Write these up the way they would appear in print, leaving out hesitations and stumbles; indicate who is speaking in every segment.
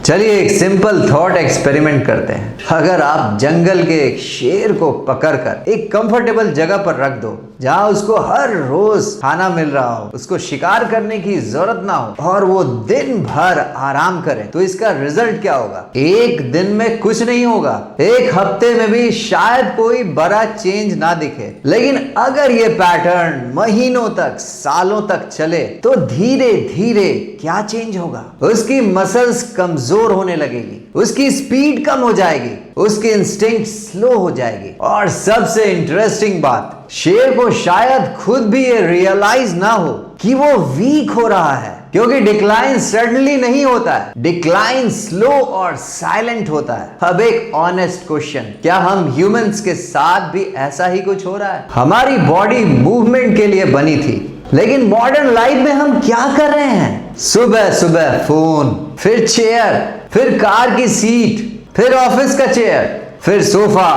Speaker 1: चलिए एक simple thought experiment करते हैं। अगर आप जंगल के एक शेर को पकड़कर एक कंफर्टेबल जगह पर रख दो जहां उसको हर रोज खाना मिल रहा हो, उसको शिकार करने की जरूरत ना हो और वो दिन भर आराम करे, तो इसका रिजल्ट क्या होगा? एक दिन में कुछ नहीं होगा, एक हफ्ते में भी शायद कोई बड़ा चेंज ना दिखे, लेकिन अगर ये पैटर्न महीनों तक, सालों तक चले तो धीरे धीरे क्या चेंज होगा? उसकी मसल्स कमजोर होने लगेगी, उसकी स्पीड कम हो जाएगी, उसकी इंस्टिंक्ट स्लो हो जाएगी और सबसे इंटरेस्टिंग बात, शेर को शायद खुद भी ये रियलाइज ना हो कि वो वीक हो रहा है, क्योंकि डिक्लाइन सडनली नहीं होता है, डिक्लाइन स्लो और साइलेंट होता है। अब एक ऑनेस्ट क्वेश्चन, क्या हम ह्यूमंस के साथ भी ऐसा ही कुछ हो रहा है? हमारी बॉडी मूवमेंट के लिए बनी थी, लेकिन मॉडर्न लाइफ में हम क्या कर रहे हैं? सुबह सुबह फोन, फिर चेयर, फिर कार की सीट, फिर ऑफिस का चेयर, फिर सोफा,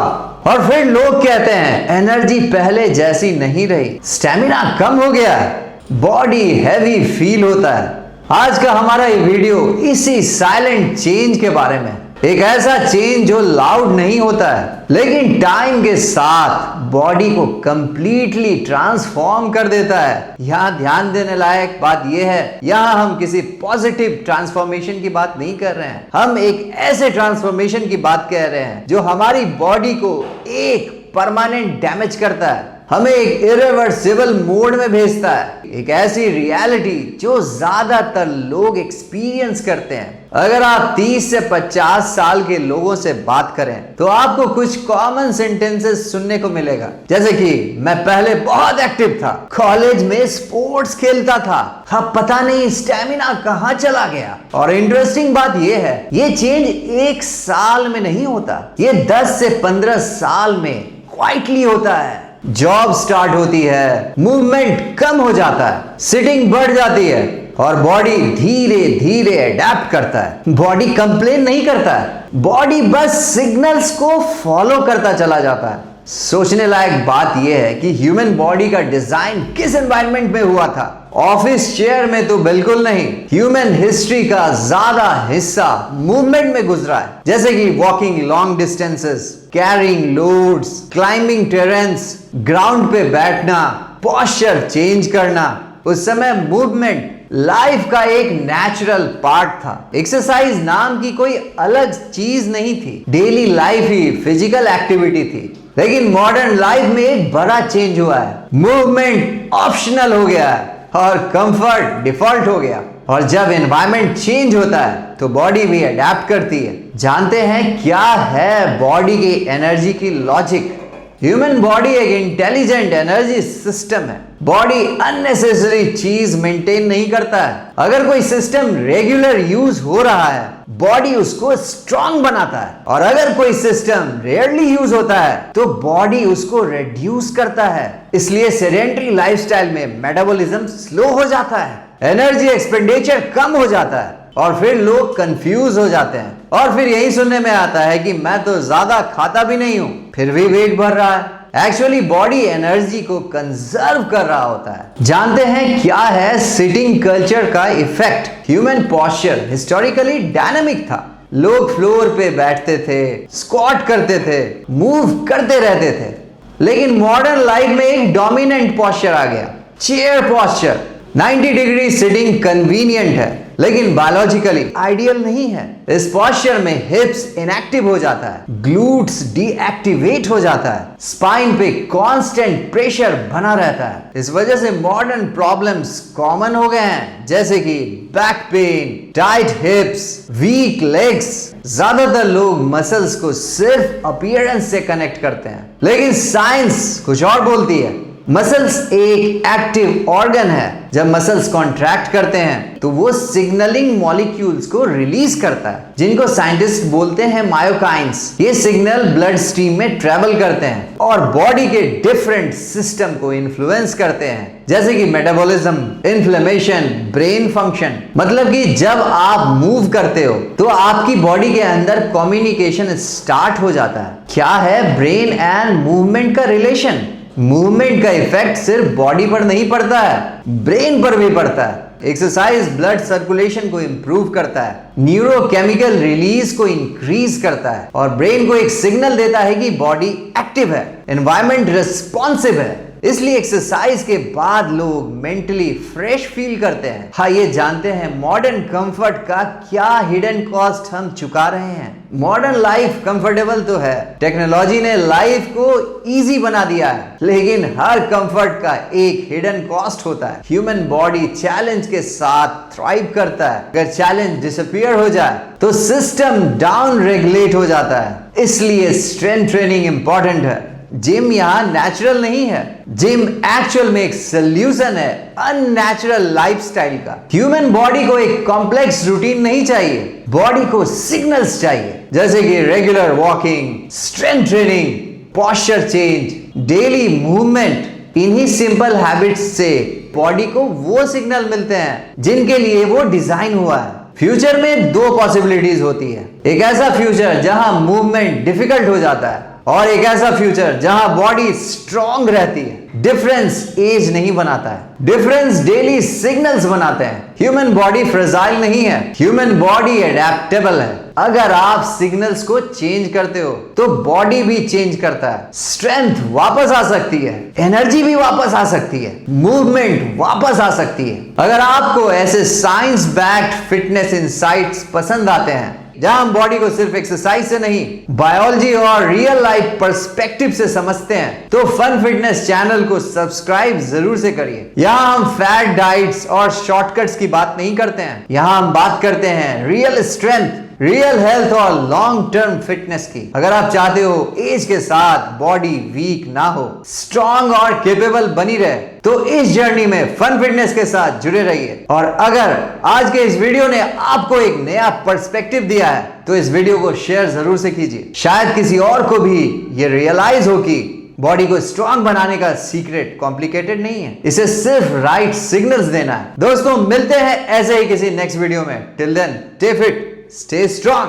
Speaker 1: और फिर लोग कहते हैं एनर्जी पहले जैसी नहीं रही, स्टेमिना कम हो गया है, बॉडी हैवी फील होता है। आज का हमारा ये वीडियो इसी साइलेंट चेंज के बारे में, एक ऐसा चेंज जो लाउड नहीं होता है लेकिन टाइम के साथ बॉडी को कंप्लीटली ट्रांसफॉर्म कर देता है। यहाँ ध्यान देने लायक बात यह है, यहाँ हम किसी पॉजिटिव ट्रांसफॉर्मेशन की बात नहीं कर रहे हैं, हम एक ऐसे ट्रांसफॉर्मेशन की बात कर रहे हैं जो हमारी बॉडी को एक परमानेंट डैमेज करता है, हमें एक इरिवर्सिबल मोड में भेजता है, एक ऐसी रियलिटी जो ज्यादातर लोग एक्सपीरियंस करते हैं। अगर आप 30 से 50 साल के लोगों से बात करें तो आपको कुछ कॉमन सेंटेंसेस सुनने को मिलेगा, जैसे कि मैं पहले बहुत एक्टिव था, कॉलेज में स्पोर्ट्स खेलता था, अब पता नहीं स्टेमिना कहां चला गया। और इंटरेस्टिंग बात यह है, ये चेंज एक साल में नहीं होता, ये 10 से 15 साल में क्वाइटली होता है। जॉब स्टार्ट होती है, मूवमेंट कम हो जाता है, सिटिंग बढ़ जाती है और बॉडी धीरे धीरे अडेप्ट करता है। बॉडी कंप्लेन नहीं करता है, बॉडी बस सिग्नल्स को फॉलो करता चला जाता है। सोचने लायक बात यह है कि ह्यूमन बॉडी का डिजाइन किस एनवायरनमेंट में हुआ था? ऑफिस चेयर में तो बिल्कुल नहीं। ह्यूमन हिस्ट्री का ज्यादा हिस्सा मूवमेंट में गुजरा है, जैसे कि walking long distances, carrying loads, climbing terrains, ground पे बैठना, पोस्चर चेंज करना। उस समय मूवमेंट लाइफ का एक नेचुरल पार्ट था, एक्सरसाइज नाम की कोई अलग चीज नहीं थी, डेली लाइफ ही फिजिकल एक्टिविटी थी। लेकिन मॉडर्न लाइफ में एक बड़ा चेंज हुआ है, मूवमेंट ऑप्शनल हो गया है और कंफर्ट डिफॉल्ट हो गया। और जब एनवायरनमेंट चेंज होता है तो बॉडी भी अडेप्ट करती है। जानते हैं क्या है बॉडी की एनर्जी की लॉजिक? ह्यूमन बॉडी एक इंटेलिजेंट एनर्जी सिस्टम है। बॉडी अननेसेसरी चीज मेंटेन नहीं करता है। अगर कोई सिस्टम रेगुलर यूज हो रहा है, बॉडी उसको स्ट्रांग बनाता है, और अगर कोई सिस्टम रेयरली यूज होता है तो बॉडी उसको रिड्यूस करता है। इसलिए सेडेंटरी लाइफस्टाइल में मेटाबॉलिज्म स्लो हो जाता है, एनर्जी एक्सपेंडिचर कम हो जाता है और फिर लोग कंफ्यूज हो जाते हैं। और फिर यही सुनने में आता है कि मैं तो ज्यादा खाता भी नहीं हूं, फिर भी वेट बढ़ रहा है। एक्चुअली बॉडी एनर्जी को कंजर्व कर रहा होता है। जानते हैं क्या है सिटिंग कल्चर का effect? Human posture historically dynamic था। लोग फ्लोर पे बैठते थे, स्क्वाट करते थे, मूव करते रहते थे। लेकिन मॉडर्न लाइफ में एक डोमिनेंट पोस्चर आ गया, chair posture. 90 degree sitting convenient है लेकिन बायोलॉजिकली आइडियल नहीं है। इस पोस्चर में हिप्स इनएक्टिव हो जाता है, ग्लूट्स डीएक्टिवेट हो जाता है, स्पाइन पे कांस्टेंट प्रेशर बना रहता है। इस वजह से मॉडर्न प्रॉब्लम्स कॉमन हो गए हैं, जैसे कि back pain, tight hips, weak legs. ज्यादातर लोग मसल्स को सिर्फ अपीयरेंस से कनेक्ट करते हैं, लेकिन साइंस कुछ और बोलती है। मसल्स एक एक्टिव ऑर्गन है। जब मसल्स कॉन्ट्रैक्ट करते हैं तो वो सिग्नलिंग मॉलिक्यूल्स को रिलीज करता है, जिनको साइंटिस्ट बोलते हैं मायोकाइन्स। ये सिग्नल ब्लड स्ट्रीम में ट्रेवल करते हैं और बॉडी के डिफरेंट सिस्टम को इन्फ्लुएंस करते हैं, जैसे कि मेटाबॉलिज्म, इन्फ्लेमेशन, ब्रेन फंक्शन। मतलब कि जब आप मूव करते हो तो आपकी बॉडी के अंदर कम्युनिकेशन स्टार्ट हो जाता है। क्या है ब्रेन एंड मूवमेंट का रिलेशन? मूवमेंट का इफेक्ट सिर्फ बॉडी पर नहीं पड़ता है, ब्रेन पर भी पड़ता है। एक्सरसाइज ब्लड सर्कुलेशन को इंप्रूव करता है, न्यूरोकेमिकल रिलीज को इंक्रीज करता है और ब्रेन को एक सिग्नल देता है कि बॉडी एक्टिव है, एनवायरमेंट रिस्पॉन्सिव है। इसलिए एक्सरसाइज के बाद लोग मेंटली फ्रेश फील करते हैं। हाँ, ये जानते हैं मॉडर्न कंफर्ट का क्या हिडन कॉस्ट हम चुका रहे हैं। मॉडर्न लाइफ कंफर्टेबल तो है, टेक्नोलॉजी ने लाइफ को इजी बना दिया है, लेकिन हर कंफर्ट का एक हिडन कॉस्ट होता है। ह्यूमन बॉडी चैलेंज के साथ थ्राइव करता है। अगर चैलेंज डिसअपीयर हो जाए तो सिस्टम डाउन रेगुलेट हो जाता है। इसलिए स्ट्रेंथ ट्रेनिंग इंपॉर्टेंट है। जिम यहाँ नेचुरल नहीं है, जिम एक्चुअल में एक सोल्यूशन है अननेचुरल लाइफस्टाइल का। ह्यूमन बॉडी को एक कॉम्प्लेक्स रूटीन नहीं चाहिए, बॉडी को सिग्नल्स चाहिए, जैसे कि regular walking, strength training, posture change, daily movement. इन्हीं सिंपल हैबिट्स से बॉडी को वो सिग्नल मिलते हैं जिनके लिए वो डिजाइन हुआ है। फ्यूचर में दो पॉसिबिलिटीज होती है, एक ऐसा फ्यूचर जहां मूवमेंट डिफिकल्ट हो जाता है और एक ऐसा फ्यूचर जहां बॉडी स्ट्रांग रहती है। डिफरेंस एज नहीं बनाता है, डिफरेंस डेली सिग्नल्स बनाते हैं। ह्यूमन बॉडी फ्रेजाइल नहीं है, ह्यूमन बॉडी एडेप्टेबल है। अगर आप सिग्नल्स को चेंज करते हो तो बॉडी भी चेंज करता है। स्ट्रेंथ वापस आ सकती है, एनर्जी भी वापस आ सकती है, मूवमेंट वापस आ सकती है। अगर आपको ऐसे साइंस बैक्ड फिटनेस इनसाइट्स पसंद आते हैं जहां हम बॉडी को सिर्फ एक्सरसाइज से नहीं, बायोलॉजी और रियल लाइफ पर्सपेक्टिव से समझते हैं, तो फन फिटनेस चैनल को सब्सक्राइब जरूर से करिए। यहाँ हम फैट डाइट्स और शॉर्टकट्स की बात नहीं करते हैं, यहाँ हम बात करते हैं रियल स्ट्रेंथ, रियल हेल्थ और लॉन्ग टर्म फिटनेस की। अगर आप चाहते हो एज के साथ बॉडी वीक ना हो, स्ट्रांग और केपेबल बनी रहे, तो इस जर्नी में फन फिटनेस के साथ जुड़े रहिए। और अगर आज के इस वीडियो ने आपको एक नया पर्सपेक्टिव दिया है तो इस वीडियो को शेयर जरूर से कीजिए। शायद किसी और को भी ये रियलाइज हो कि बॉडी को स्ट्रांग बनाने का सीक्रेट कॉम्प्लिकेटेड नहीं है, इसे सिर्फ राइट सिग्नल्स देना है। दोस्तों, मिलते हैं ऐसे ही किसी नेक्स्ट वीडियो में। Till then, stay fit, stay strong.